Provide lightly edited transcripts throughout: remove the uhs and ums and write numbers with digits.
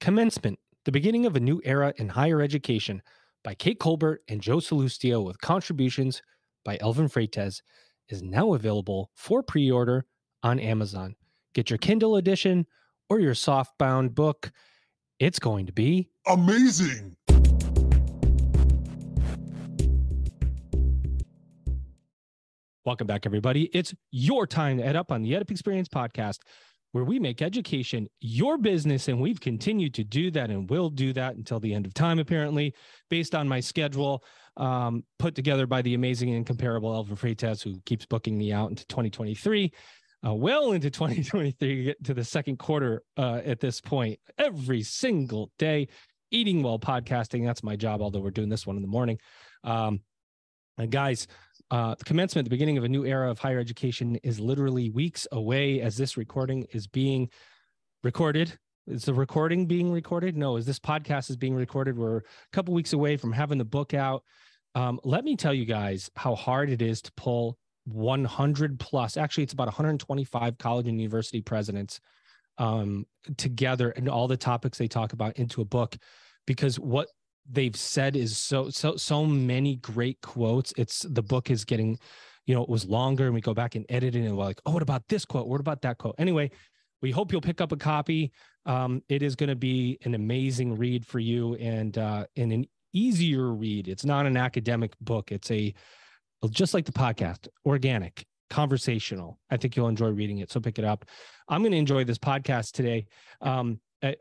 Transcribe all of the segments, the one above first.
Commencement, the beginning of a new era in higher education, by Kate Colbert and Joe Salustio, with contributions by Elvin Freites, is now available for pre-order on Amazon. Get your Kindle edition or your softbound book. It's going to be amazing. Welcome back, everybody. It's your time to EdUp on the EdUp Experience podcast, where we make education your business, and we've continued to do that and will do that until the end of time, apparently, based on my schedule put together by the amazing and incomparable Elvin Freites, who keeps booking me out into 2023, well into 2023, get to the second quarter at this point, every single day, eating while podcasting. That's my job, although we're doing this one in the morning. And guys, the commencement, the beginning of a new era of higher education is literally weeks away as this recording is being recorded. Is the recording being recorded? No, as this podcast is being recorded, we're a couple weeks away from having the book out. Let me tell you guys how hard it is to pull 100 plus, actually it's about 125 college and university presidents together and all the topics they talk about into a book, because what they've said is so many great quotes. The book is getting, it was longer, and we go back and edit it, and we're like, oh, what about this quote? What about that quote? Anyway, we hope you'll pick up a copy. It is going to be an amazing read for you, and an easier read. It's not an academic book. It's just like the podcast, organic, conversational. I think you'll enjoy reading it. So pick it up. I'm going to enjoy this podcast today. A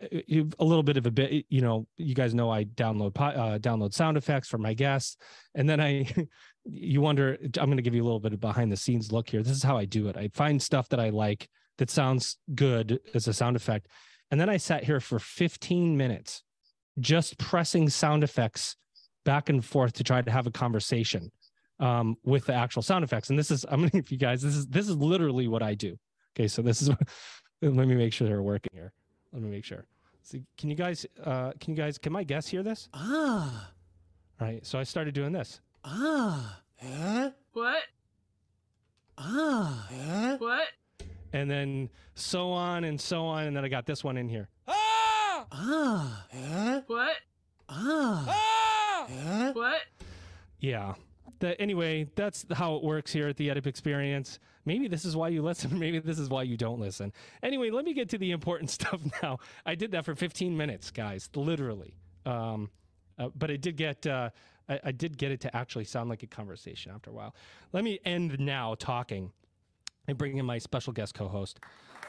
little bit of a bit, you guys know I download sound effects for my guests, and then you wonder, I'm going to give you a little bit of behind the scenes look here. This is how I do it. I find stuff that I like that sounds good as a sound effect, and then I sat here for 15 minutes just pressing sound effects back and forth to try to have a conversation with the actual sound effects. And I'm going to give you guys, this is literally what I do. Okay, so this is let me make sure they're working here. Let me make sure. So can my guests hear this? Ah. All right. So I started doing this. Ah. Huh? What? Ah. Huh? What? And then so on and so on. And then I got this one in here. Ah. Ah. Huh? What? Ah. Ah. Huh? What? Yeah. Anyway, that's how it works here at the EdUp Experience. Maybe this is why you listen. Maybe this is why you don't listen. Anyway, let me get to the important stuff now. I did that for 15 minutes, guys, literally. But I did get it to actually sound like a conversation after a while. Let me end now talking and bring in my special guest co-host,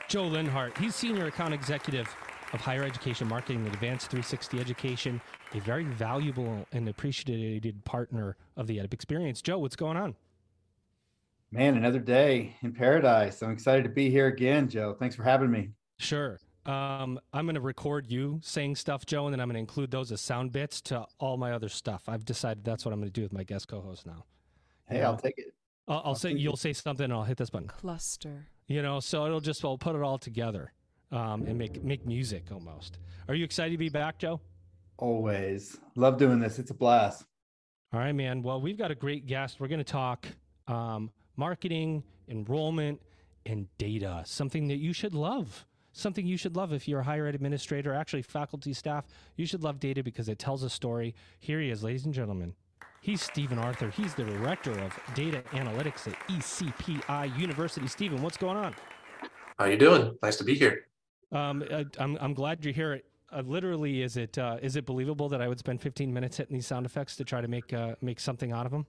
Joe Linhart. He's Senior Account Executive of Higher Education Marketing and Advanced 360 Education, a very valuable and appreciated partner of the EdUp Experience. Joe, what's going on? Man, another day in paradise. I'm excited to be here again, Joe. Thanks for having me. Sure. I'm going to record you saying stuff, Joe, and then I'm going to include those as sound bits to all my other stuff. I've decided that's what I'm going to do with my guest co-host now. Hey, I'll take it. You'll say something and I'll hit this button. Cluster. So I'll put it all together. And make music almost. Are you excited to be back, Joe? Always. Love doing this. It's a blast. All right, man. Well, we've got a great guest. We're going to talk marketing, enrollment, and data, something that you should love. Something you should love if you're a higher ed administrator, actually faculty, staff. You should love data because it tells a story. Here he is, ladies and gentlemen. He's Stephen Arthur. He's the Director of Data Analytics at ECPI University. Stephen, what's going on? How you doing? Nice to be here. I'm glad you're here. Literally, is it believable that I would spend 15 minutes hitting these sound effects to try to make something out of them?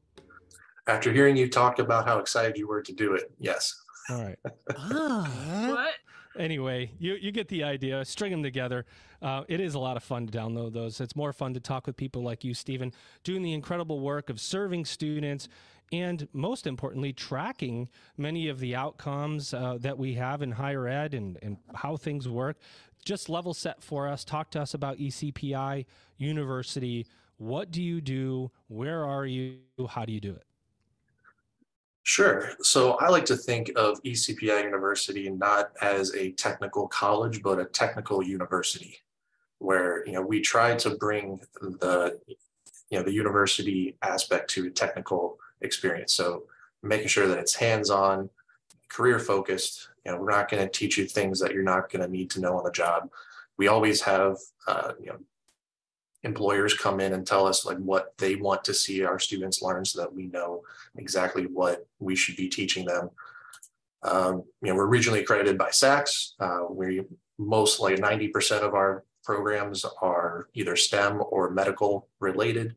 After hearing you talk about how excited you were to do it, yes. All right. What? Anyway, you get the idea. String them together. It is a lot of fun to download those. It's more fun to talk with people like you, Stephen, doing the incredible work of serving students and, most importantly, tracking many of the outcomes that we have in higher ed and how things work. Just level set for us. Talk to us about ECPI University. What do you do? Where are you? How do you do it? Sure. So I like to think of ECPI University not as a technical college, but a technical university, where we try to bring the university aspect to a technical experience. So making sure that it's hands-on, career focused. We're not going to teach you things that you're not going to need to know on the job. we always have, employers come in and tell us like what they want to see our students learn so that we know exactly what we should be teaching them. We're regionally accredited by SACS. We mostly 90% of our programs are either STEM or medical related.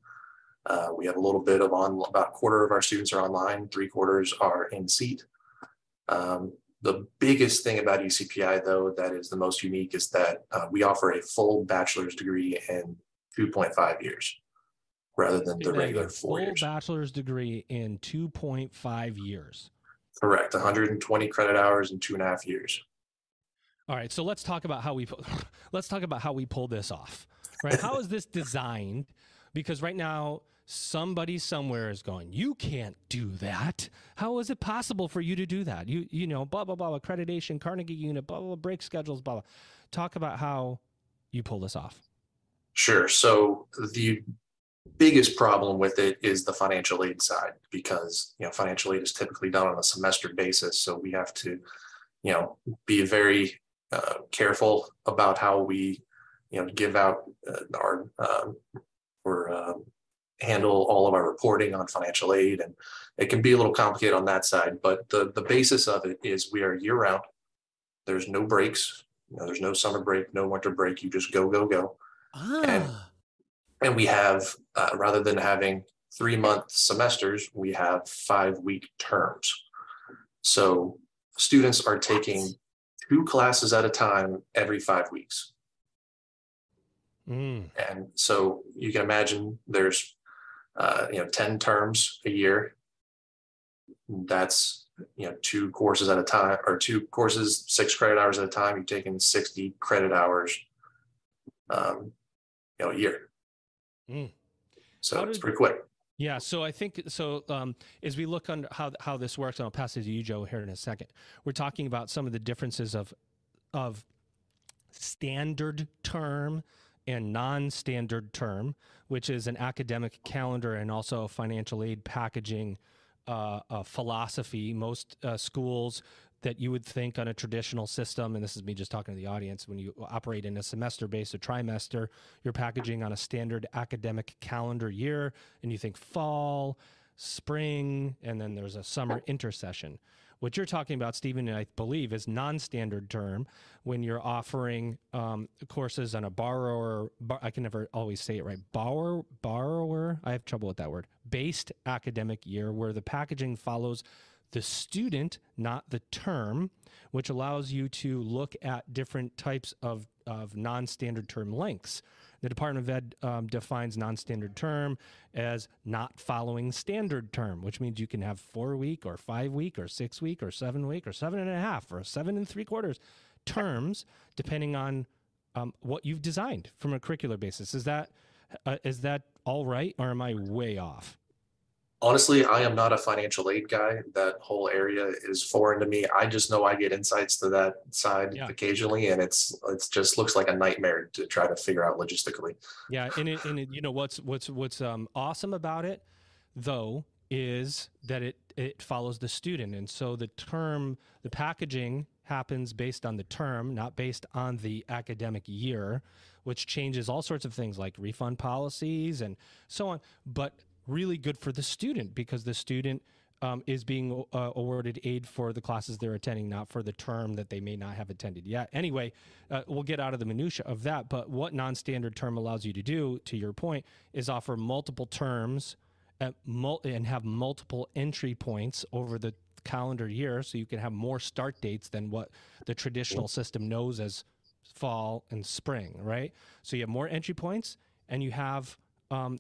We have a little bit of about a quarter of our students are online, 3/4 are in seat. The biggest thing about ECPI though, that is the most unique is that we offer a full bachelor's degree in 2.5 years rather than the regular 4 years. Full bachelor's degree in 2.5 years. Correct. 120 credit hours in 2.5 years. All right. So let's talk about how we pull this off, right? How is this designed? Because right now somebody somewhere is going, you can't do that. How is it possible for you to do that? You know, blah, blah, blah, accreditation, Carnegie unit, blah, blah, break schedules, blah, blah. Talk about how you pull this off. Sure. So the biggest problem with it is the financial aid side, because financial aid is typically done on a semester basis. So we have to be very careful about how we give out our handle all of our reporting on financial aid, and it can be a little complicated on that side. But the basis of it is we are year round. There's no breaks. There's no summer break, no winter break. You just go, go, go. And we have, rather than having 3-month semesters, we have 5-week terms. So students are taking 2 classes at a time every 5 weeks. And so you can imagine there's, 10 terms a year. That's, 2 courses at a time, or 2 courses, 6 credit hours at a time. You're taking 60 credit hours, a year. So it's pretty quick. Yeah. So I think, as we look under how this works, and I'll pass it to you, Joe, here in a second, we're talking about some of the differences of standard term and non-standard term, which is an academic calendar and also a financial aid packaging philosophy. Most schools that you would think on a traditional system, and this is me just talking to the audience, when you operate in a semester-based or trimester, you're packaging on a standard academic calendar year, and you think fall, spring, and then there's a summer intersession. What you're talking about, Stephen, I believe, is non-standard term, when you're offering courses on a I can never always say it right, borrower, I have trouble with that word, based academic year, where the packaging follows the student, not the term, which allows you to look at different types of non-standard term lengths. The Department of Ed defines non-standard term as not following standard term, which means you can have 4-week or 5-week or 6-week or 7-week or 7.5 or 7 3/4 terms, depending on what you've designed from a curricular basis. Is that all right, or am I way off? Honestly, I am not a financial aid guy. That whole area is foreign to me. I just know I get insights to that side occasionally, and it's just looks like a nightmare to try to figure out logistically. Yeah, and it, what's awesome about it, though, is that it follows the student, and so the packaging happens based on the term, not based on the academic year, which changes all sorts of things like refund policies and so on, but really good for the student, because the student is being awarded aid for the classes they're attending, not for the term that they may not have attended yet. Anyway, we'll get out of the minutia of that, but what non-standard term allows you to do, to your point, is offer multiple terms and have multiple entry points over the calendar year, so you can have more start dates than what the traditional system knows as fall and spring, right? So you have more entry points, and you have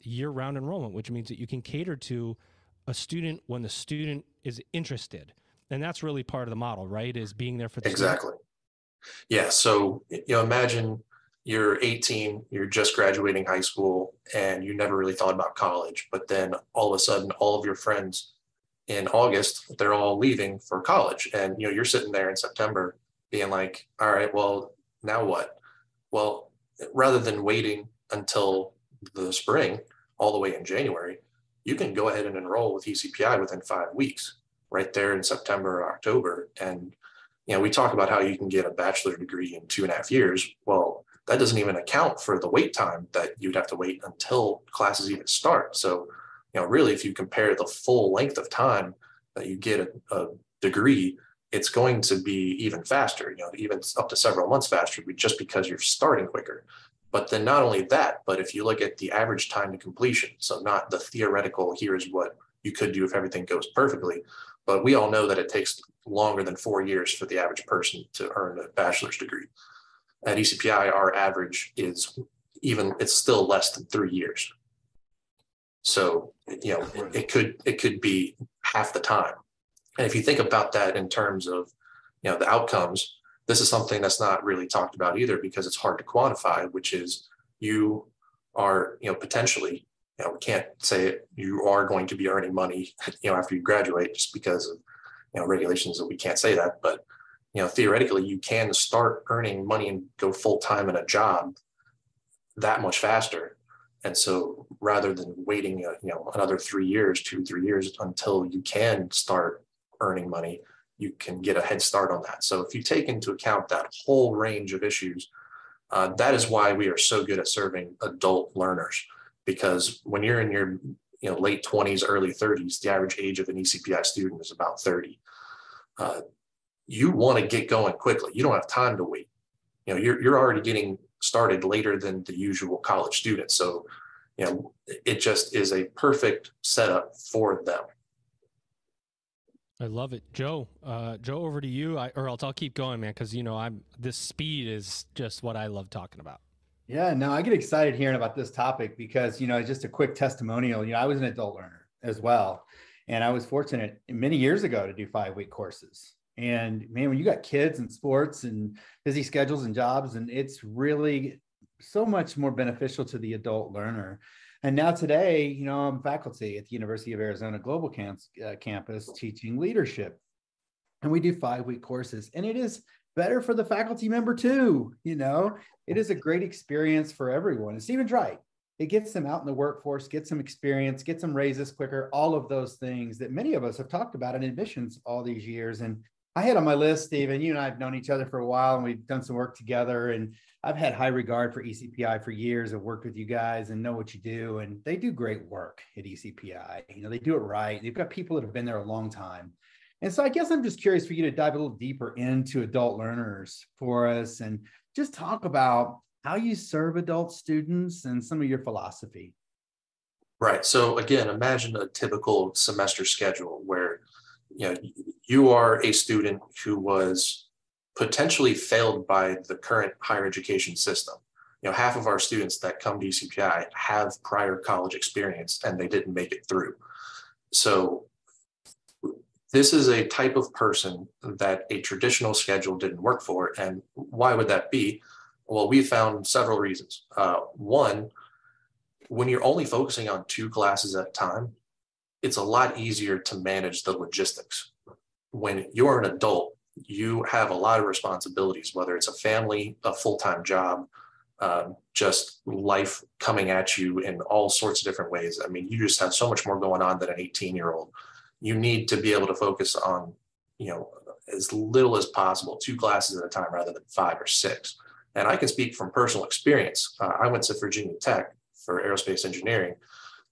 year-round enrollment, which means that you can cater to a student when the student is interested. And that's really part of the model, right? Is being there for the Exactly. Student. Yeah. So, imagine you're 18, you're just graduating high school, and you never really thought about college. But then all of a sudden, all of your friends in August, they're all leaving for college. And, you're sitting there in September being like, all right, well, now what? Well, rather than waiting until the spring all the way in January, you can go ahead and enroll with ECPI within 5 weeks, right there in September or October. And we talk about how you can get a bachelor's degree in 2.5 years. Well, that doesn't even account for the wait time that you'd have to wait until classes even start. So, really, if you compare the full length of time that you get a degree, it's going to be even faster, even up to several months faster, just because you're starting quicker. But then not only that, but if you look at the average time to completion, so not the theoretical, here's what you could do if everything goes perfectly, but we all know that it takes longer than 4 years for the average person to earn a bachelor's degree. At ECPI, our average is it's still less than 3 years. So, it could be half the time. And if you think about that in terms of, the outcomes, this is something that's not really talked about either because it's hard to quantify, which is you are, potentially, we can't say it, you are going to be earning money, after you graduate just because of, regulations that we can't say that. But, theoretically, you can start earning money and go full-time in a job that much faster. And so rather than waiting, another 3 years, 2-3 years until you can start earning money, you can get a head start on that. So if you take into account that whole range of issues, that is why we are so good at serving adult learners, because when you're in your late 20s, early 30s, the average age of an ECPI student is about 30. You want to get going quickly. You don't have time to wait. You're already getting started later than the usual college student. So, it just is a perfect setup for them. I love it. Joe, over to you, or else I'll keep going, man. Cause this speed is just what I love talking about. Yeah, no, I get excited hearing about this topic because, just a quick testimonial, I was an adult learner as well. And I was fortunate many years ago to do 5-week courses. And man, when you got kids and sports and busy schedules and jobs, and it's really so much more beneficial to the adult learner. And now today, I'm faculty at the University of Arizona Global Campus teaching leadership. And we do 5-week courses. And it is better for the faculty member too. It is a great experience for everyone. And Stephen's right. It gets them out in the workforce, gets some experience, gets them raises quicker, all of those things that many of us have talked about in admissions all these years. And I had on my list, Stephen, you and I have known each other for a while and we've done some work together. And I've had high regard for ECPI for years. I've worked with you guys and know what you do. And they do great work at ECPI. They do it right. They've got people that have been there a long time. And so I guess I'm just curious for you to dive a little deeper into adult learners for us and just talk about how you serve adult students and some of your philosophy. Right. So again, imagine a typical semester schedule where, you are a student who was potentially failed by the current higher education system. Half of our students that come to ECPI have prior college experience and they didn't make it through. So this is a type of person that a traditional schedule didn't work for. And why would that be? Well, we found several reasons. One, when you're only focusing on 2 classes at a time, it's a lot easier to manage the logistics. When you're an adult, you have a lot of responsibilities, whether it's a family, a full-time job, just life coming at you in all sorts of different ways. I mean, you just have so much more going on than an 18-year-old. You need to be able to focus on, as little as possible, 2 classes at a time rather than 5 or 6. And I can speak from personal experience. I went to Virginia Tech for aerospace engineering.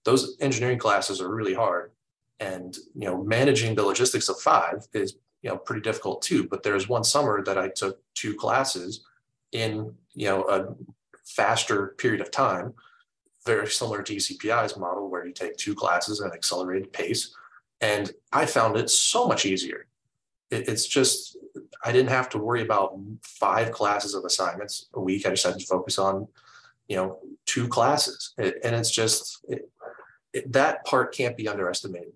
Those engineering classes are really hard. And, managing the logistics of 5 is, pretty difficult too. But there's one summer that I took 2 classes in, a faster period of time, very similar to ECPI's model where you take 2 classes at an accelerated pace. And I found it so much easier. It's just, I didn't have to worry about 5 classes of assignments a week. I just had to focus on, 2 classes. And it's just, that part can't be underestimated.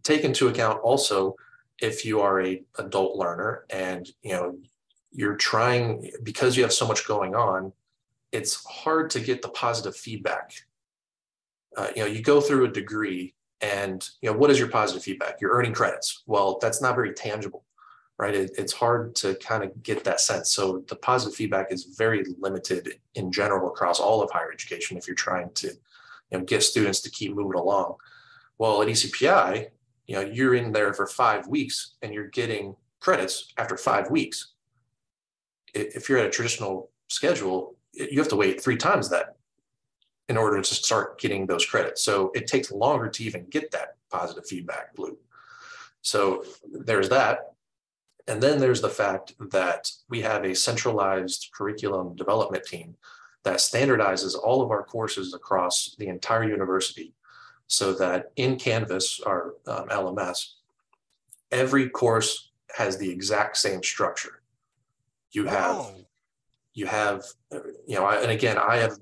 Take into account also, if you are a adult learner and, you're trying, because you have so much going on, it's hard to get the positive feedback. You go through a degree and, what is your positive feedback? You're earning credits. Well, that's not very tangible, right? It's hard to kind of get that sense. So the positive feedback is very limited in general across all of higher education if you're trying to, get students to keep moving along. Well, at ECPI, you're in there for 5 weeks and you're getting credits after 5 weeks. If you're at a traditional schedule, you have to wait 3 times that in order to start getting those credits. So it takes longer to even get that positive feedback loop. So there's that. And then there's the fact that we have a centralized curriculum development team that standardizes all of our courses across the entire university, so that in Canvas, our LMS, every course has the exact same structure. You have, and again, I have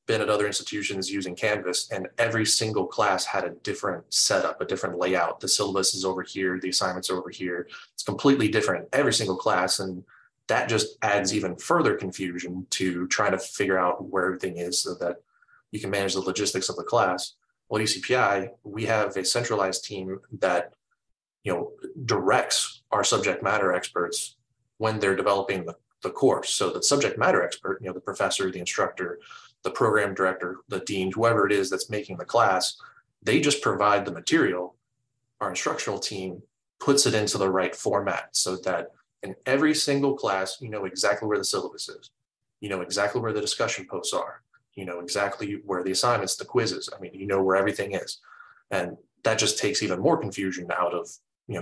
been at other institutions using Canvas, and every single class had a different setup, a different layout. The syllabus is over here, the assignments are over here. It's completely different every single class, and that just adds even further confusion to trying to figure out where everything is so that you can manage the logistics of the class. Well, at ECPI, we have a centralized team that directs our subject matter experts when they're developing the course. So the subject matter expert, the professor, the instructor, the program director, the dean, whoever it is that's making the class, they just provide the material. Our instructional team puts it into the right format so that in every single class, you know exactly where the syllabus is. You know exactly where the discussion posts are. You know exactly where the assignments, the quizzes, you know where everything is. And that just takes even more confusion out of,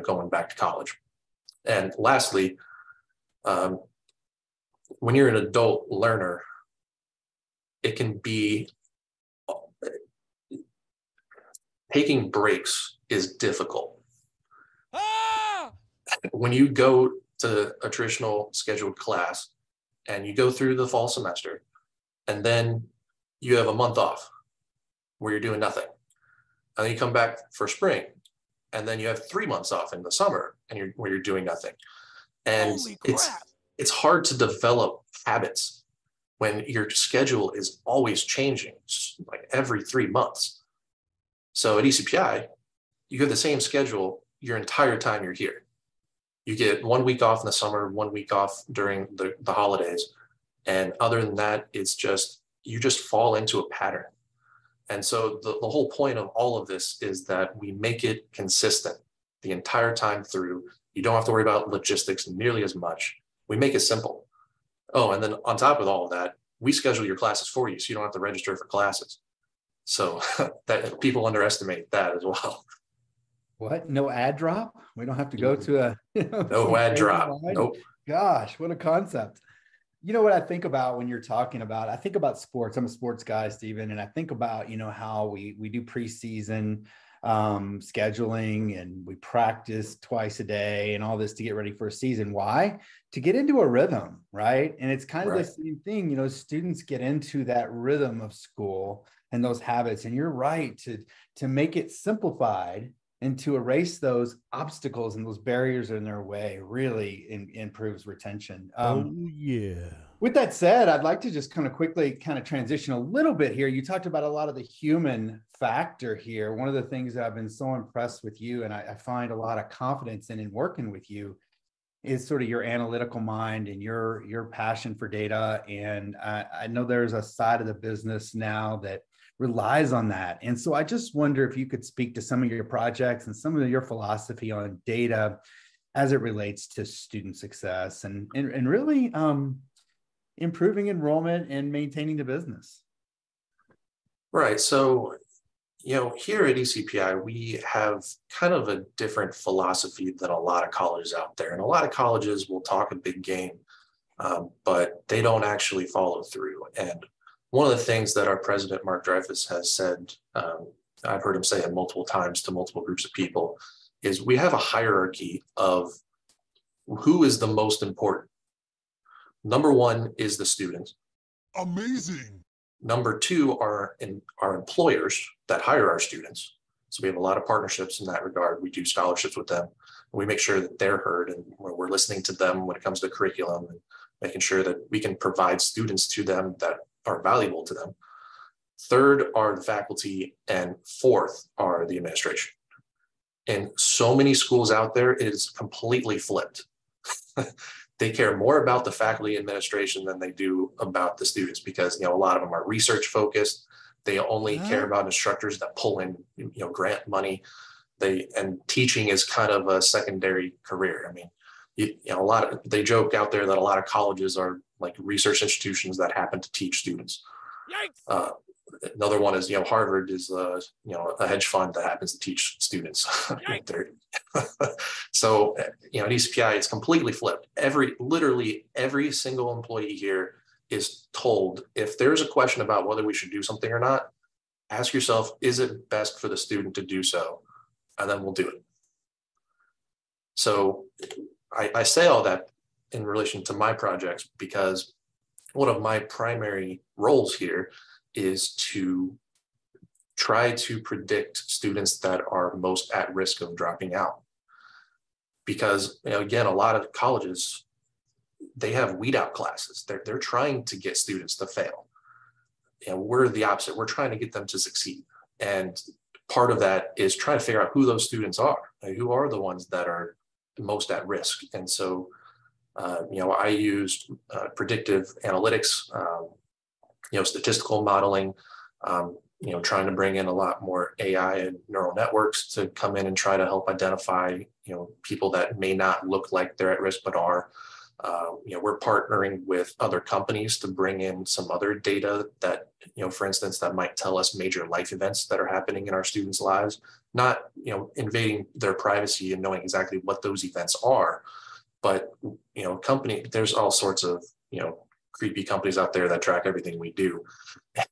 going back to college. And lastly, when you're an adult learner, it can be, taking breaks is difficult. When you go to a traditional scheduled class and you go through the fall semester, and then you have a month off where you're doing nothing. And then you come back for spring, and then you have 3 months off in the summer and where you're doing nothing. And it's hard to develop habits when your schedule is always changing, like every 3 months. So at ECPI, you have the same schedule your entire time you're here. You get 1 week off in the summer, 1 week off during the holidays. And other than that, it's just, you just fall into a pattern. And so the whole point of all of this is that we make it consistent the entire time through. You don't have to worry about logistics nearly as much. We make it simple. Oh, and then on top of all of that, we schedule your classes for you, so you don't have to register for classes. So that people underestimate that as well. What? No ad drop? We don't have to go to a no ad drop. Nope. Gosh, what a concept. You know what I think about when you're talking about, I think about sports. I'm a sports guy, Stephen, and I think about, how we do preseason scheduling, and we practice twice a day and all this to get ready for a season. Why? To get into a rhythm, right? And it's kind of the same thing, students get into that rhythm of school and those habits. And you're right to make it simplified and to erase those obstacles and those barriers in their way really improves retention. With that said, I'd like to just quickly transition a little bit here. You talked about a lot of the human factor here. One of the things that I've been so impressed with you, and I find a lot of confidence in working with you, is sort of your analytical mind and your passion for data. And I know there's a side of the business now that relies on that. And so I just wonder if you could speak to some of your projects and some of your philosophy on data as it relates to student success and really improving enrollment and maintaining the business. Right. So, here at ECPI, we have kind of a different philosophy than a lot of colleges out there. And a lot of colleges will talk a big game, but they don't actually follow through. And one of the things that our president, Mark Dreyfus, has said, I've heard him say it multiple times to multiple groups of people, is we have a hierarchy of who is the most important. Number one is the student. Amazing. Number two are our employers that hire our students. So we have a lot of partnerships in that regard. We do scholarships with them. We make sure that they're heard, and we're listening to them when it comes to curriculum and making sure that we can provide students to them that are valuable to them. Third are the faculty, and fourth are the administration. In so many schools out there, it is completely flipped. They care more about the faculty administration than they do about the students, because a lot of them are research focused. They only care about instructors that pull in grant money. And teaching is kind of a secondary career. They joke out there that a lot of colleges are like research institutions that happen to teach students. Another one is, Harvard is, a hedge fund that happens to teach students. So, at ECPI, it's completely flipped. Literally every single employee here is told, if there's a question about whether we should do something or not, ask yourself, is it best for the student to do so? And then we'll do it. So I say all that in relation to my projects because one of my primary roles here is to try to predict students that are most at risk of dropping out. Because, again, a lot of colleges, they have weed out classes. They're trying to get students to fail. We're the opposite. We're trying to get them to succeed. And part of that is trying to figure out who those students are. Like, who are the ones that are most at risk? And so, I used predictive analytics, statistical modeling, trying to bring in a lot more AI and neural networks to come in and try to help identify, people that may not look like they're at risk, but are. We're partnering with other companies to bring in some other data that, for instance, that might tell us major life events that are happening in our students' lives, not, invading their privacy and knowing exactly what those events are. But, there's all sorts of, creepy companies out there that track everything we do.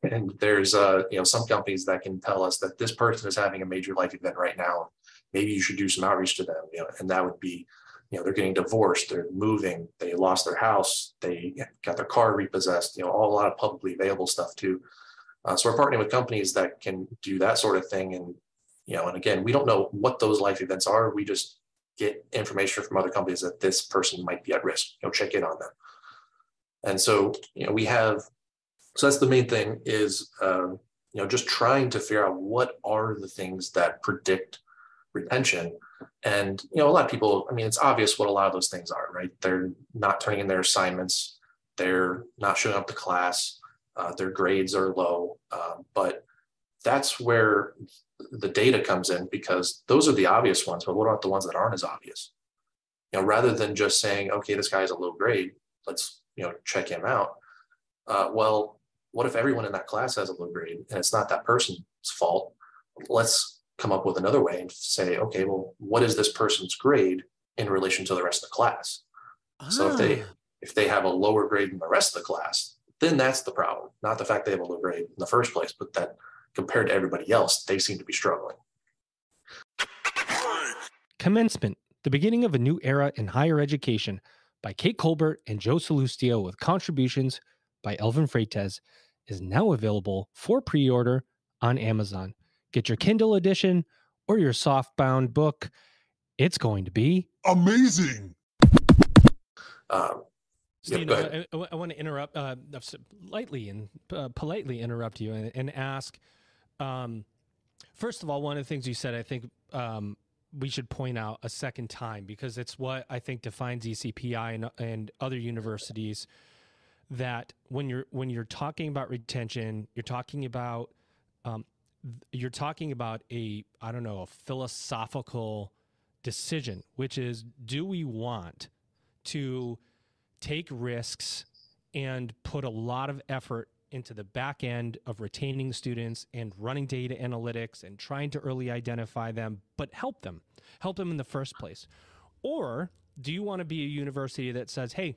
And there's, some companies that can tell us that this person is having a major life event right now. Maybe you should do some outreach to them, and that would be, they're getting divorced, they're moving, they lost their house, they got their car repossessed, a lot of publicly available stuff too. So we're partnering with companies that can do that sort of thing. And, and again, we don't know what those life events are. We just get information from other companies that this person might be at risk, check in on them. And so, so that's the main thing is, just trying to figure out what are the things that predict retention. And, a lot of people, it's obvious what a lot of those things are, right? They're not turning in their assignments. They're not showing up to class. Their grades are low. But that's where the data comes in, because those are the obvious ones. But what about the ones that aren't as obvious? Rather than just saying, okay, this guy has a low grade, let's, check him out. Well, what if everyone in that class has a low grade and it's not that person's fault? Let's come up with another way and say, okay, well, what is this person's grade in relation to the rest of the class? So if they have a lower grade than the rest of the class, then that's the problem, not the fact they have a low grade in the first place, but that compared to everybody else, they seem to be struggling. Commencement, the beginning of a new era in higher education, by Kate Colbert and Joe Salustio, with contributions by Elvin Freites, is now available for pre-order on Amazon. Get your Kindle edition or your softbound book. It's going to be amazing. Steve, I want to interrupt politely interrupt you and ask, first of all, one of the things you said, I think we should point out a second time, because it's what I think defines ECPI and other universities, that when you're talking about retention, you're talking about a philosophical decision, which is, do we want to take risks and put a lot of effort into the back end of retaining students and running data analytics and trying to early identify them, but help them in the first place? Or do you want to be a university that says, hey,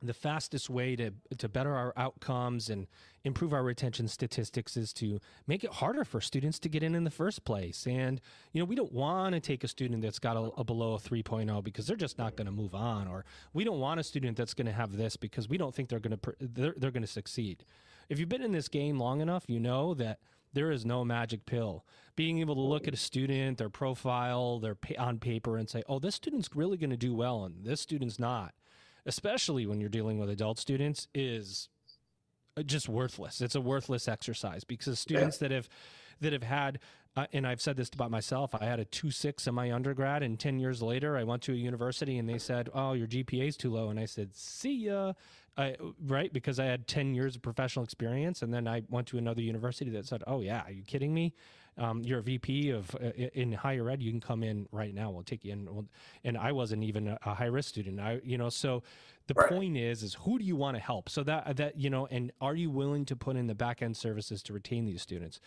the fastest way to better our outcomes and improve our retention statistics is to make it harder for students to get in the first place? And, we don't want to take a student that's got a below a 3.0 because they're just not going to move on. Or we don't want a student that's going to have this because we don't think they're going to succeed. If you've been in this game long enough, you know that there is no magic pill. Being able to look at a student, their profile, their on paper, and say, oh, this student's really going to do well and this student's not, especially when you're dealing with adult students, is just worthless. It's a worthless exercise, because students that have had and I've said this about myself, I had a 2.6 in my undergrad, and 10 years later, I went to a university and they said, oh, your GPA is too low. And I said, see ya. Right? Because I had 10 years of professional experience. And then I went to another university that said, oh, yeah, are you kidding me? You're a VP of in higher ed. You can come in right now. We'll take you in. And I wasn't even a high risk student. So the point is who do you want to help? So that, and are you willing to put in the back end services to retain these students?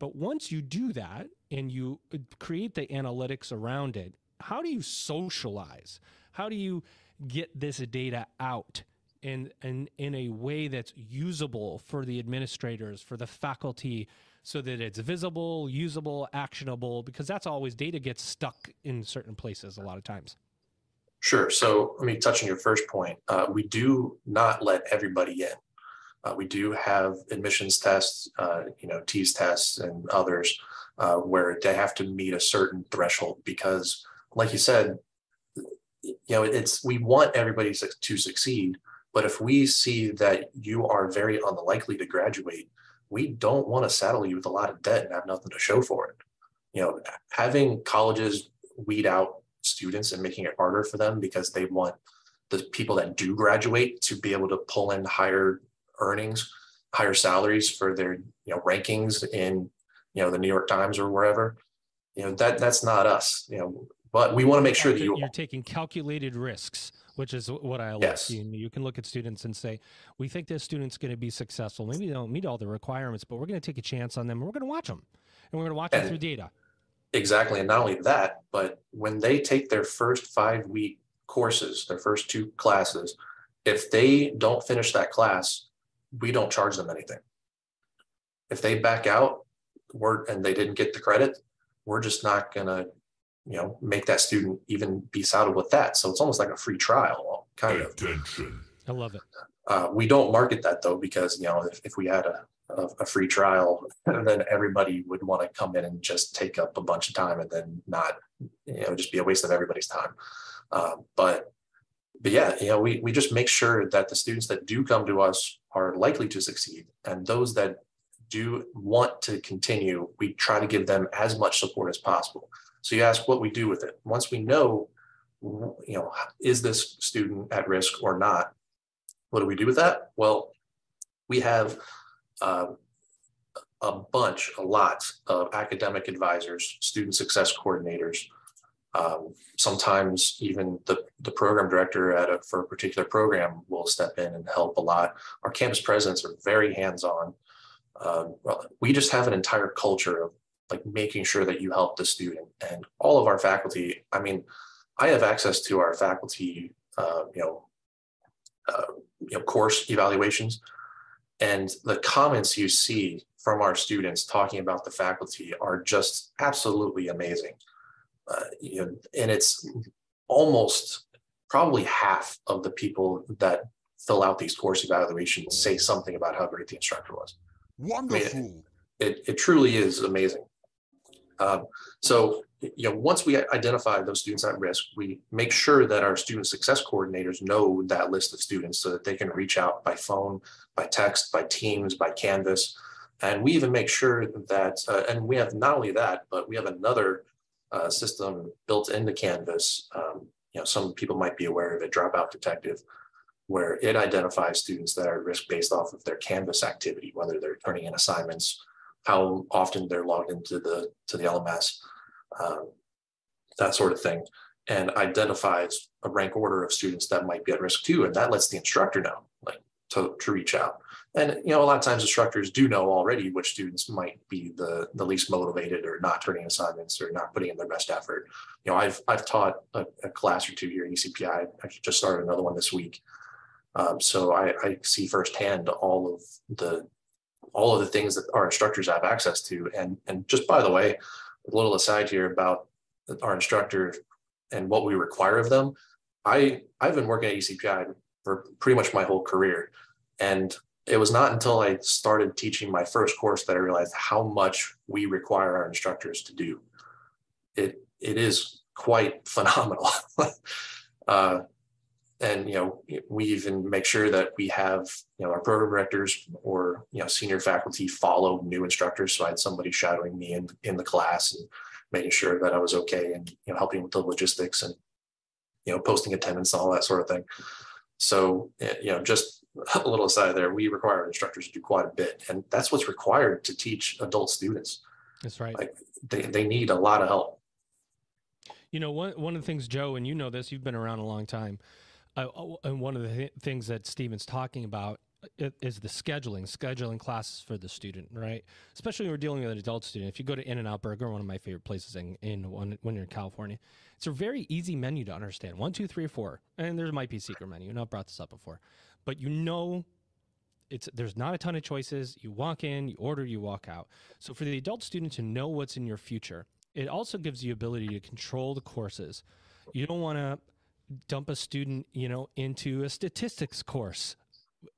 But once you do that and you create the analytics around it, how do you socialize? How do you get this data out in a way that's usable for the administrators, for the faculty, so that it's visible, usable, actionable? Because that's always, data gets stuck in certain places a lot of times. Sure. So let me touch on your first point. We do not let everybody in. We do have admissions tests, TEAS tests and others where they have to meet a certain threshold because, like you said, we want everybody to succeed. But if we see that you are very unlikely to graduate, we don't want to saddle you with a lot of debt and have nothing to show for it. Having colleges weed out students and making it harder for them because they want the people that do graduate to be able to pull in higher earnings, higher salaries for their rankings in the New York Times or wherever. That's not us. But we want to make sure that you're taking calculated risks, which is what I like. Yes. You can look at students and say, we think this student's going to be successful. Maybe they don't meet all the requirements, but we're going to take a chance on them and we're going to watch them, and we're going to watch them through data. Exactly. And not only that, but when they take their first 5-week courses, their first 2 classes, if they don't finish that class, we don't charge them anything. If they back out and they didn't get the credit, we're just not going to, make that student even be saddled with that. So it's almost like a free trial, kind of. I love it. We don't market that though, because, if we had a free trial, then everybody would want to come in and just take up a bunch of time and then not, just be a waste of everybody's time. But yeah, we just make sure that the students that do come to us are likely to succeed. And those that do want to continue, we try to give them as much support as possible. So you ask what we do with it. Once we know, is this student at risk or not? What do we do with that? Well, we have a lot of academic advisors, student success coordinators. Sometimes even the program director for a particular program will step in and help a lot. Our campus presidents are very hands-on. We just have an entire culture of making sure that you help the student, and all of our faculty. I mean, I have access to our faculty, course evaluations, and the comments you see from our students talking about the faculty are just absolutely amazing. And it's almost probably half of the people that fill out these course evaluations say something about how great the instructor was. Wonderful. I mean, it truly is amazing. So, once we identify those students at risk, we make sure that our student success coordinators know that list of students so that they can reach out by phone, by text, by Teams, by Canvas. And we even make sure that, and we have not only that, but we have another system built into Canvas. Some people might be aware of it, Dropout Detective, where it identifies students that are at risk based off of their Canvas activity, whether they're turning in assignments, how often they're logged into the LMS, that sort of thing, and identifies a rank order of students that might be at risk too. And that lets the instructor know, to reach out. And, a lot of times instructors do know already which students might be the least motivated or not turning assignments or not putting in their best effort. I've taught a class or 2 here at ECPI. I actually just started another one this week. So I see firsthand all of the things that our instructors have access to. And just by the way, a little aside here about our instructor and what we require of them. I've been working at ECPI for pretty much my whole career. And it was not until I started teaching my first course that I realized how much we require our instructors to do. It is quite phenomenal. And, we even make sure that we have, our program directors or, senior faculty follow new instructors. So I had somebody shadowing me in the class and making sure that I was okay, and, helping with the logistics and, posting attendance and all that sort of thing. So, just a little aside there, we require instructors to do quite a bit, and that's what's required to teach adult students. That's right. Like they need a lot of help. One of the things, Joe, and this, you've been around a long time. And one of the things that Steven's talking about is the scheduling classes for the student, right? Especially when we're dealing with an adult student. If you go to In-N-Out Burger, one of my favorite places when you're in California, it's a very easy menu to understand. 1, 2, 3, 4. And there might be a secret menu, and I've brought this up before. But there's not a ton of choices. You walk in, you order, you walk out. So for the adult student to know what's in your future, it also gives you ability to control the courses. You don't want to dump a student, into a statistics course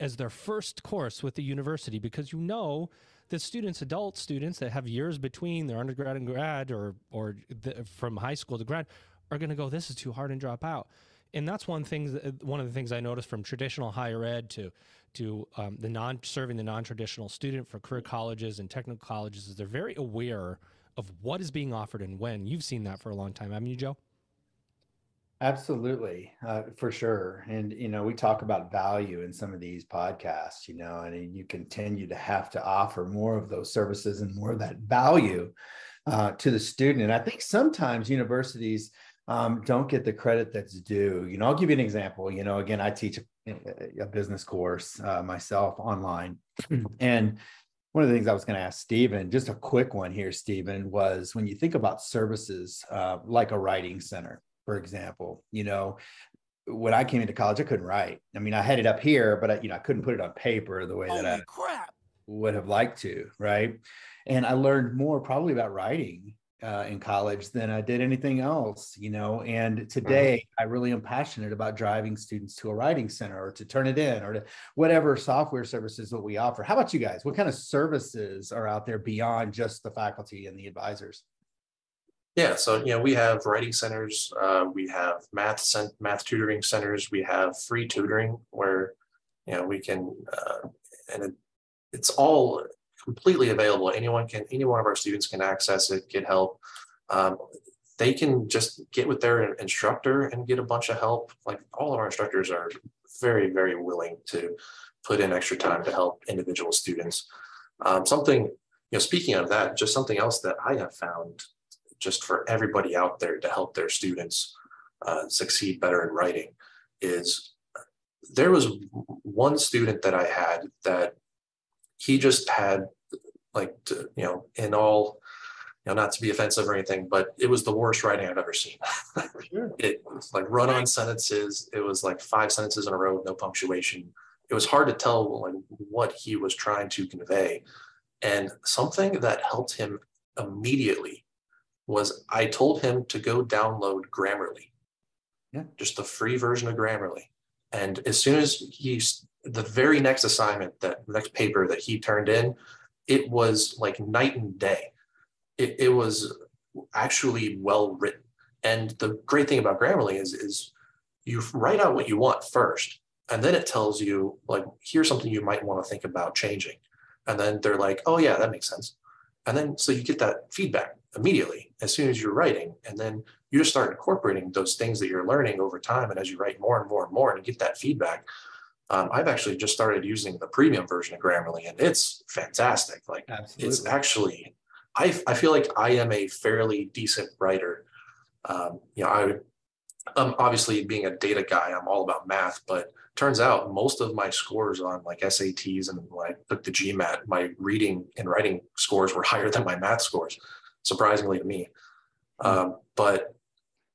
as their first course with the university, because that adult students that have years between their undergrad and grad, or from high school to grad, are going to go, this is too hard, and drop out. And that's one of the things I noticed from traditional higher ed to serving the non-traditional student for career colleges and technical colleges, is they're very aware of what is being offered and when. You've seen that for a long time, haven't you, Joe? Absolutely, for sure. And, we talk about value in some of these podcasts, and you continue to have to offer more of those services and more of that value to the student. And I think sometimes universities don't get the credit that's due. I'll give you an example. Again, I teach a business course myself online. And one of the things I was going to ask Stephen, just a quick one here, Stephen, was when you think about services like a writing center, for example, when I came into college, I couldn't write. I mean, I had it up here, but I couldn't put it on paper the way that I would have liked to, right? And I learned more probably about writing in college than I did anything else, and today I really am passionate about driving students to a writing center, or to turn it in, or to whatever software services that we offer. How about you guys? What kind of services are out there beyond just the faculty and the advisors? Yeah, so we have writing centers, we have math tutoring centers, we have free tutoring where we can, it's all completely available. Any one of our students can access it, get help. They can just get with their instructor and get a bunch of help. Like, all of our instructors are very, very willing to put in extra time to help individual students. Speaking of that, just something else that I have found, just for everybody out there to help their students succeed better in writing, is there was one student that I had that he just had, in all, not to be offensive or anything, but it was the worst writing I've ever seen. Sure. It was like run-on sentences. It was like 5 sentences in a row with no punctuation. It was hard to tell what he was trying to convey. And something that helped him immediately was I told him to go download Grammarly, just the free version of Grammarly. And as soon as the very next assignment, the next paper that he turned in, it was like night and day. It was actually well written. And the great thing about Grammarly is you write out what you want first, and then it tells you, here's something you might want to think about changing. And then they're like, oh yeah, that makes sense. And then, so you get that feedback immediately as soon as you're writing. And then you just start incorporating those things that you're learning over time. And as you write more and more and more and you get that feedback, I've actually just started using the premium version of Grammarly, and it's fantastic. Absolutely. It's actually, I feel like I am a fairly decent writer. Obviously being a data guy, I'm all about math, but turns out most of my scores on SATs and when I took the GMAT, my reading and writing scores were higher than my math scores, surprisingly to me. But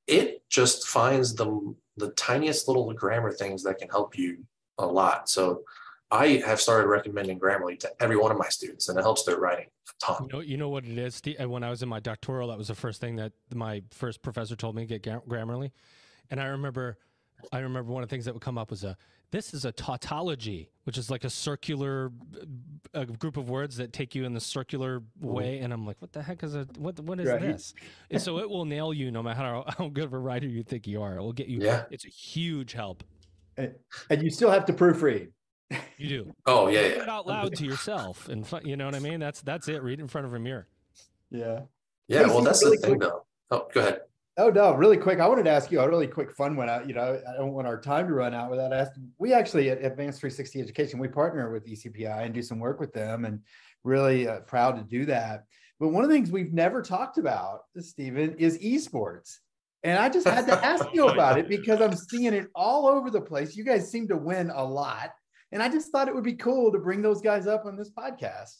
it just finds the tiniest little grammar things that can help you a lot. So I have started recommending Grammarly to every one of my students, and it helps their writing a ton. You know what it is? When I was in my doctoral, that was the first thing that my first professor told me to get Grammarly. And I remember one of the things that would come up was this is a tautology, which is like a circular group of words that take you in the circular way. And I'm like, what the heck is what is this? And so it will nail you no matter how good of a writer you think you are. It will get you. Yeah. It's a huge help. And you still have to proofread. You do. Oh yeah, Read yeah. it out loud to yourself, and you know what I mean. That's it. Read it in front of a mirror. Yeah. Yeah. Hey, Well, Steve, that's really the thing, quick. though. Oh, go ahead. Oh no, really quick. I wanted to ask you a really quick fun one. I don't want our time to run out without asking. We actually at Advanced 360 Education, we partner with ECPI and do some work with them, and really proud to do that. But one of the things we've never talked about, Stephen, is esports. And I just had to ask you about it because I'm seeing it all over the place. You guys seem to win a lot. And I just thought it would be cool to bring those guys up on this podcast.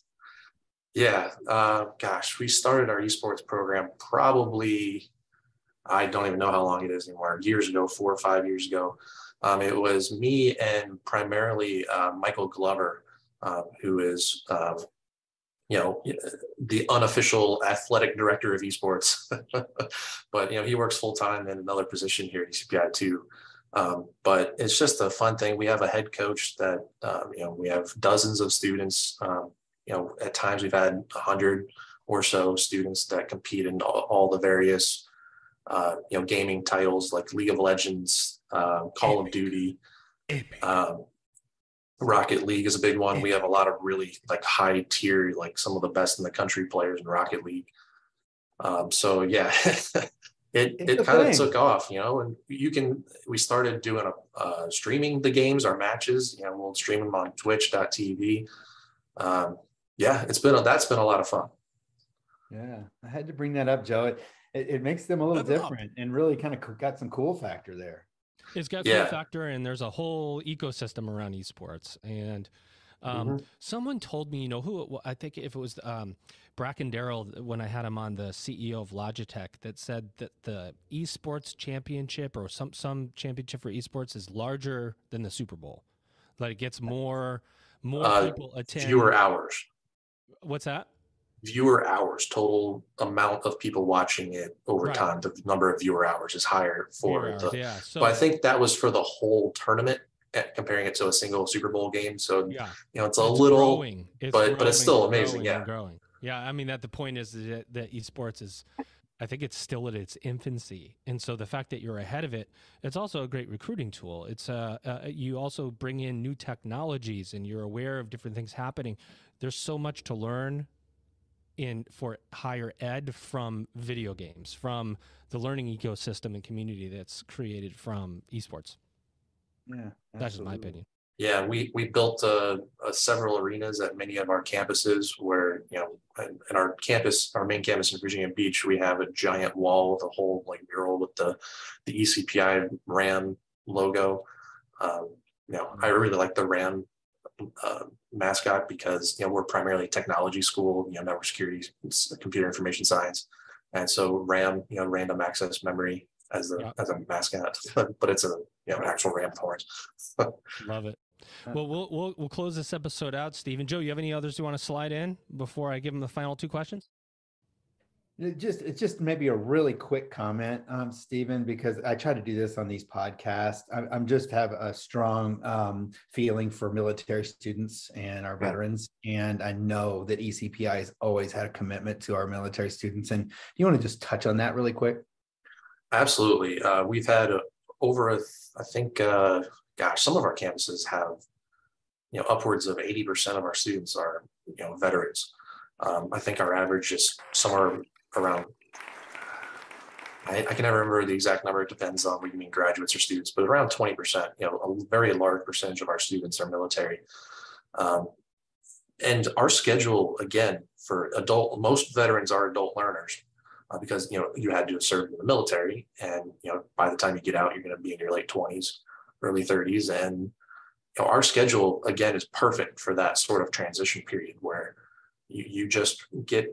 Yeah. Gosh, we started our esports program probably, I don't even know how long it is anymore, years ago, 4 or 5 years ago. It was me and primarily Michael Glover, who is, the unofficial athletic director of esports. But, he works full time in another position here at ECPI too. But it's just a fun thing. We have a head coach that, we have dozens of students. At times we've had 100 or so students that compete in all the various gaming titles like League of Legends, Call of Duty, Rocket League is a big one. We have a lot of really like high tier, like some of the best in the country players in Rocket League. So yeah, it kind of took off, and we started doing streaming the games, our matches, we'll stream them on twitch.tv. Yeah, that's been a lot of fun. Yeah, I had to bring that up, Joe. It makes them a little different and really kind of got some cool factor there. It's got cool factor, and there's a whole ecosystem around esports. And someone told me, I think if it was Bracken Darrell, when I had him on, the CEO of Logitech, that said that the esports championship or some championship for esports is larger than the Super Bowl. Like it gets more people attend. Viewer hours. What's that? Viewer hours, total amount of people watching it over time. The number of viewer hours is higher for So I think that was for the whole tournament, comparing it to a single Super Bowl game. So it's a little growing. But it's still amazing. Growing. Yeah, I mean that the point is that esports is, I think it's still at its infancy, and so the fact that you're ahead of it, it's also a great recruiting tool. It's you also bring in new technologies, and you're aware of different things happening. There's so much to learn for higher ed from video games, from the learning ecosystem and community that's created from esports. Yeah, that's just my opinion. Yeah, we built several arenas at many of our campuses where, in our main campus in Virginia Beach, we have a giant wall with a whole mural with the ECPI RAM logo. I really like the RAM mascot because we're primarily a technology school, network security, computer information science, and so RAM, random access memory as a mascot, but it's an actual RAM with horns. Love it. Well, we'll close this episode out, Steve and Joe. You have any others you want to slide in before I give them the final 2 questions? It's just maybe a really quick comment, Stephen, because I try to do this on these podcasts. I'm just have a strong feeling for military students and our veterans. And I know that ECPI has always had a commitment to our military students. And you want to just touch on that really quick? Absolutely. We've had I think, some of our campuses have, upwards of 80% of our students are, veterans. I think our average is somewhere around, I can never remember the exact number. It depends on what you mean, graduates or students, but around 20%, a very large percentage of our students are military. And our schedule, again, for most veterans are adult learners because, you had to serve in the military. And, by the time you get out, you're going to be in your late 20s, early 30s. And our schedule, again, is perfect for that sort of transition period where you just get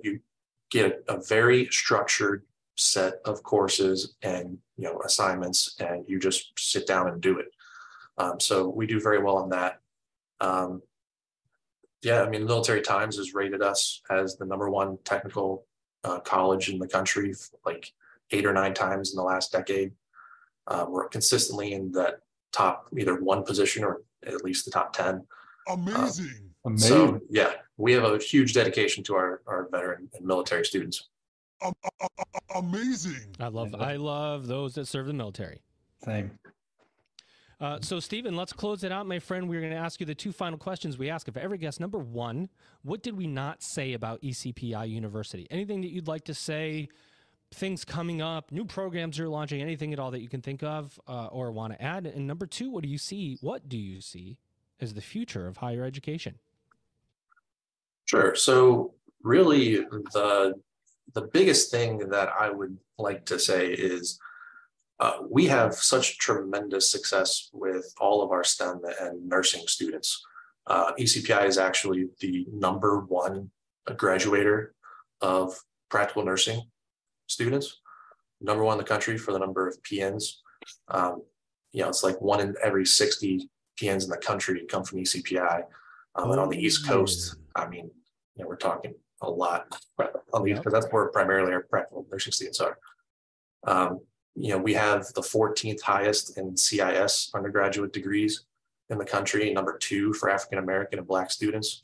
a very structured set of courses and assignments, and you just sit down and do it. So we do very well on that. Military Times has rated us as the #1 technical college in the country like 8 or 9 times in the last decade. We're consistently in that top either 1 position or at least the top 10. Amazing. So yeah, we have a huge dedication to our veteran and military students. Amazing. I love those that serve the military. Same. So, Stephen, let's close it out, my friend. We're going to ask you the two final questions we ask of every guest. Number one, what did we not say about ECPI University? Anything that you'd like to say, things coming up, new programs you're launching, anything at all that you can think of or want to add? And number two, what do you see as the future of higher education? Sure. So really the biggest thing that I would like to say is we have such tremendous success with all of our STEM and nursing students. ECPI is actually the #1 graduator of practical nursing students, #1 in the country for the number of PNs. It's like 1 in every 60 PNs in the country come from ECPI. And on the East Coast, I mean, we're talking a lot on the East Coast. That's where primarily our practical nursing students are. We have the 14th highest in CIS undergraduate degrees in the country, #2 for African American and Black students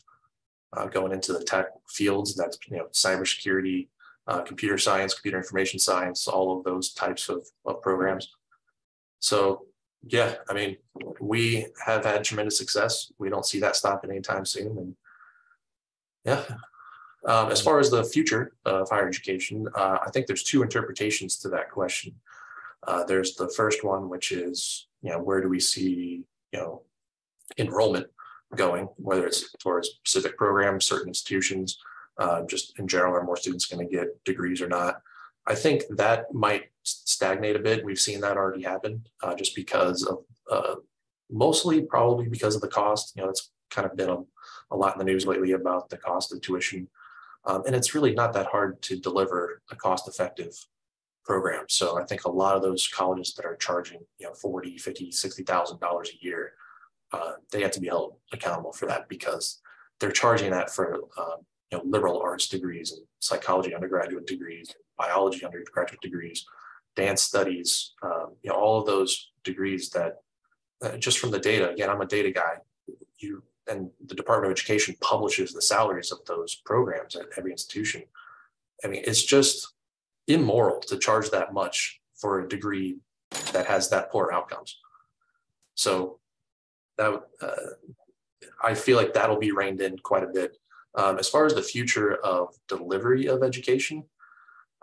going into the tech fields. That's cybersecurity, computer science, computer information science, all of those types of programs. So yeah, I mean, we have had tremendous success. We don't see that stopping anytime soon. And yeah. As far as the future of higher education, I think there's two interpretations to that question. There's the first one, which is, where do we see, enrollment going, whether it's towards specific programs, certain institutions, just in general, are more students going to get degrees or not? I think that might stagnate a bit. We've seen that already happen just because of, mostly probably because of the cost. It's kind of been a lot in the news lately about the cost of tuition. And it's really not that hard to deliver a cost-effective program. So I think a lot of those colleges that are charging, $40,000, $50,000, $60,000 a year, they have to be held accountable for that because they're charging that for liberal arts degrees and psychology undergraduate degrees, biology undergraduate degrees, dance studies, all of those degrees that just from the data, again, I'm a data guy, and the Department of Education publishes the salaries of those programs at every institution. I mean, it's just immoral to charge that much for a degree that has that poor outcomes. So that I feel like that'll be reined in quite a bit. As far as the future of delivery of education,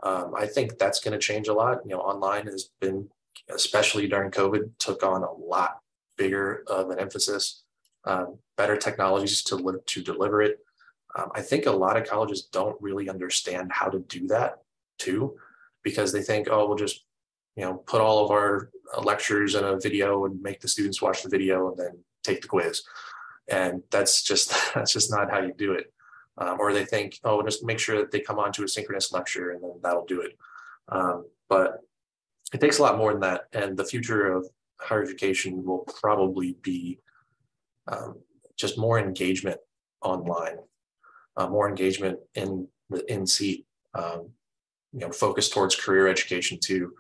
I think that's going to change a lot. Online has been, especially during COVID, took on a lot bigger of an emphasis. Better technologies to deliver it. I think a lot of colleges don't really understand how to do that too, because they think, oh, we'll just put all of our lectures in a video and make the students watch the video and then take the quiz, and that's just not how you do it. Or they think, oh, we'll just make sure that they come on to a synchronous lecture and then that'll do it. But it takes a lot more than that, and the future of higher education will probably be just more engagement online, more engagement in the in-seat, focused towards career education too.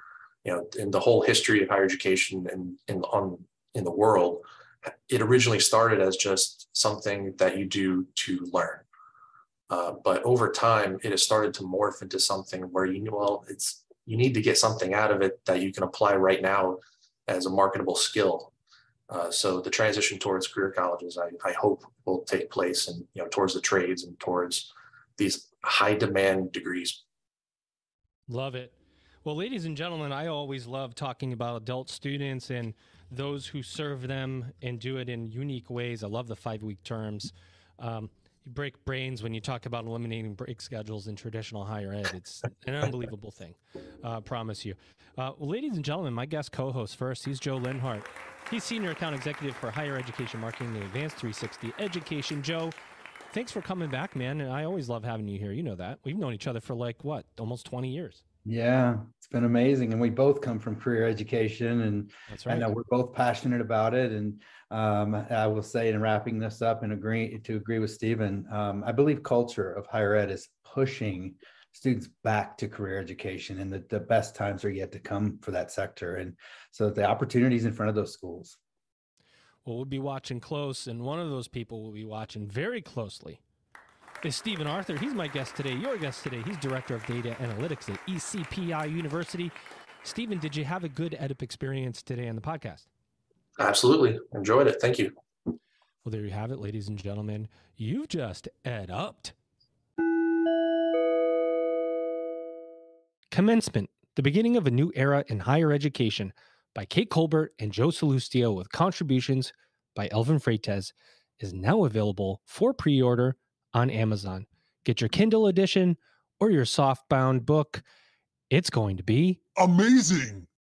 In the whole history of higher education in the world, it originally started as just something that you do to learn. But over time, it has started to morph into something where you need to get something out of it that you can apply right now as a marketable skill. So the transition towards career colleges, I hope, will take place, and towards the trades and towards these high demand degrees. Love it. Well, ladies and gentlemen, I always love talking about adult students and those who serve them and do it in unique ways. I love the 5-week terms. You break brains when you talk about eliminating break schedules in traditional higher ed. It's an unbelievable thing. Promise you. Well, ladies and gentlemen, my guest co-host first, he's Joe Linhart. He's Senior Account Executive for Higher Education Marketing and Advanced 360 Education. Joe, thanks for coming back, man. And I always love having you here. You know that. We've known each other for almost 20 years. Yeah, it's been amazing. And we both come from career education, and that's right. I know we're both passionate about it. And I will say, in wrapping this up and agree with Stephen, I believe culture of higher ed is pushing students back to career education, and the best times are yet to come for that sector. And so the opportunities in front of those schools. Well, we'll be watching close, and one of those people will be watching very closely is Stephen Arthur. He's my guest today, your guest today. He's Director of Data Analytics at ECPI University. Stephen, did you have a good EdUp experience today on the podcast? Absolutely. Enjoyed it. Thank you. Well, there you have it, ladies and gentlemen. You've just EdUp'd. Commencement, the beginning of a new era in higher education, by Kate Colbert and Joe Salustio, with contributions by Elvin Freites, is now available for pre-order on Amazon. Get your Kindle edition or your softbound book. It's going to be Amazing.